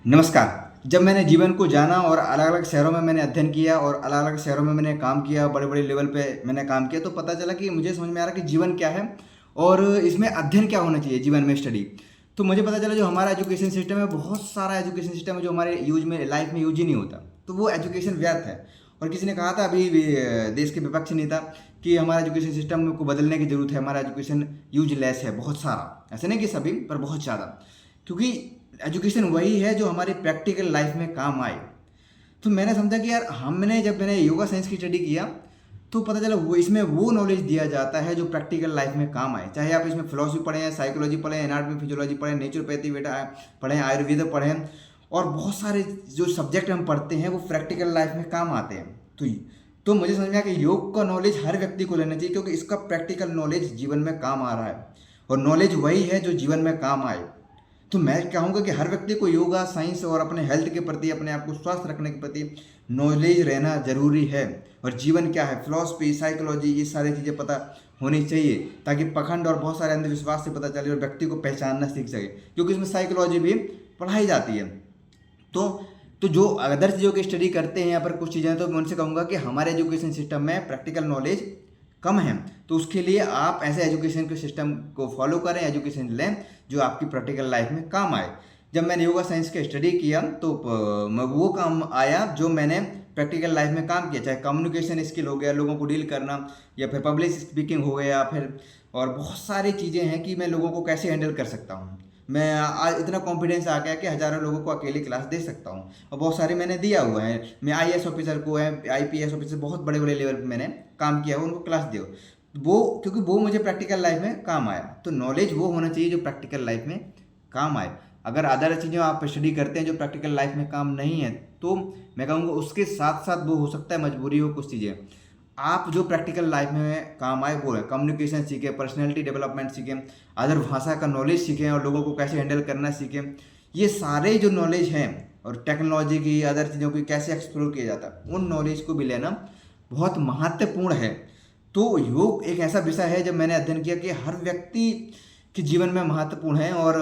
नमस्कार। जब मैंने जीवन को जाना और अलग-अलग शहरों में मैंने अध्ययन किया और अलग-अलग शहरों में मैंने काम किया, बड़े-बड़े लेवल पे मैंने काम किया, तो पता चला कि मुझे समझ में आ रहा है कि जीवन क्या है और इसमें अध्ययन क्या होना चाहिए जीवन में स्टडी। तो मुझे पता चला जो हमारा एजुकेशन सिस्टम है, बहुत सारा एजुकेशन सिस्टम है जो हमारे यूज़ में लाइफ में यूज़ ही नहीं होता। तो वो एजुकेशन व्यर्थ है। और किसी ने कहा था अभी भी देश के विपक्ष नेता कि हमारा एजुकेशन सिस्टम को बदलने की ज़रूरत है, हमारा एजुकेशन यूज़लेस है बहुत सारा। ऐसा नहीं कि सभी, पर बहुत ज़्यादा। क्योंकि एजुकेशन वही है जो हमारी प्रैक्टिकल लाइफ में काम आए। तो मैंने समझा कि यार जब मैंने योगा साइंस की स्टडी किया तो पता चला वो इसमें वो नॉलेज दिया जाता है जो प्रैक्टिकल लाइफ में काम आए। चाहे आप इसमें फिलॉसफी पढ़ें, साइकोलॉजी पढ़ें, एनाटॉमी फिजियोलॉजी पढ़ें, नेचुरोपैथी बेटा पढ़ें, आयुर्वेद पढ़ें, और बहुत सारे जो सब्जेक्ट हम पढ़ते हैं वो प्रैक्टिकल लाइफ में काम आते हैं। तो मुझे समझ में आया कि योग का नॉलेज हर व्यक्ति को लेना चाहिए, क्योंकि इसका प्रैक्टिकल नॉलेज जीवन में काम आ रहा है और नॉलेज वही है जो जीवन में काम आए। तो मैं कहूँगा कि हर व्यक्ति को योगा साइंस और अपने हेल्थ के प्रति, अपने आप को स्वस्थ रखने के प्रति नॉलेज रहना जरूरी है। और जीवन क्या है, फिलॉसफी, साइकोलॉजी, ये सारी चीज़ें पता होनी चाहिए, ताकि पखंड और बहुत सारे अंधविश्वास से पता चले और व्यक्ति को पहचानना सीख सके, क्योंकि इसमें साइकोलॉजी भी पढ़ाई जाती है। तो तो जो अदर चीज़ों की स्टडी करते हैं यहाँ पर कुछ चीज़ें, तो मैं उनसे कहूँगा कि हमारे एजुकेशन सिस्टम में प्रैक्टिकल नॉलेज कम है। तो उसके लिए आप ऐसे एजुकेशन के सिस्टम को फॉलो करें, एजुकेशन लें जो आपकी प्रैक्टिकल लाइफ में काम आए। जब मैंने योगा साइंस का स्टडी किया तो वो काम आया जो मैंने प्रैक्टिकल लाइफ में काम किया, चाहे कम्युनिकेशन स्किल हो गया, लोगों को डील करना, या फिर पब्लिक स्पीकिंग हो गया, फिर और बहुत सारी चीज़ें हैं कि मैं लोगों को कैसे हैंडल कर सकता हूँ। मैं आज इतना कॉन्फिडेंस आ गया कि हज़ारों लोगों को अकेले क्लास दे सकता हूँ, और बहुत सारे मैंने दिया हुआ है। मैं आईएएस ऑफिसर को है, आईपीएस ऑफिसर, बहुत बड़े बड़े लेवल पे मैंने काम किया है, उनको क्लास दिया वो, क्योंकि वो मुझे प्रैक्टिकल लाइफ में काम आया। तो नॉलेज वो होना चाहिए जो प्रैक्टिकल लाइफ में काम आए। अगर अदर चीज़ें आप स्टडी करते हैं जो प्रैक्टिकल लाइफ में काम नहीं है, तो मैं कहूँगा उसके साथ साथ वो हो सकता है मजबूरी हो कुछ चीज़ें। आप जो प्रैक्टिकल लाइफ में काम आए वो है, कम्युनिकेशन सीखें, पर्सनैलिटी डेवलपमेंट सीखें, अदर भाषा का नॉलेज सीखें और लोगों को कैसे हैंडल करना सीखें। ये सारे जो नॉलेज हैं, और टेक्नोलॉजी की, अदर चीज़ों की कैसे एक्सप्लोर किया जाता है, उन नॉलेज को भी लेना बहुत महत्वपूर्ण है। तो योग एक ऐसा विषय है जब मैंने अध्ययन किया कि हर व्यक्ति के जीवन में महत्वपूर्ण है और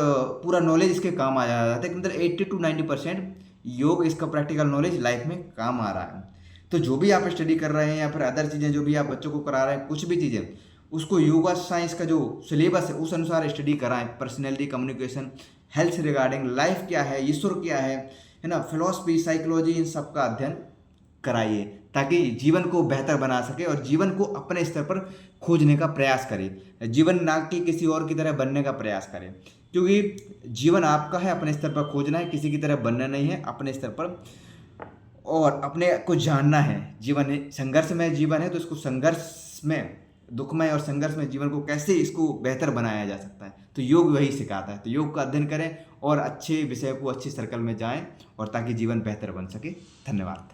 पूरा नॉलेज इसके काम आ जाता है। मतलब 80 to 90% योग इसका प्रैक्टिकल नॉलेज लाइफ में काम आ रहा है। तो जो भी आप स्टडी कर रहे हैं या फिर अदर चीज़ें जो भी आप बच्चों को करा रहे हैं, कुछ भी चीज़ें, उसको योगा साइंस का जो सिलेबस है उस अनुसार स्टडी कराएं। पर्सनैलिटी, कम्युनिकेशन, हेल्थ से रिगार्डिंग, लाइफ क्या है, ईश्वर क्या है ना, फिलॉसफी, साइकोलॉजी, इन सब का अध्ययन कराइए, ताकि जीवन को बेहतर बना सके और जीवन को अपने स्तर पर खोजने का प्रयास करें। जीवन ना कि किसी और की तरह बनने का प्रयास करें, क्योंकि जीवन आपका है, अपने स्तर पर खोजना है, किसी की तरह बनना नहीं है, अपने स्तर पर और अपने को जानना है। जीवन संघर्षमय जीवन है, तो इसको संघर्ष में, दुखमय और संघर्ष में जीवन को कैसे इसको बेहतर बनाया जा सकता है, तो योग वही सिखाता है। तो योग का अध्ययन करें और अच्छे विषय को, अच्छे सर्कल में जाएं, और ताकि जीवन बेहतर बन सके। धन्यवाद।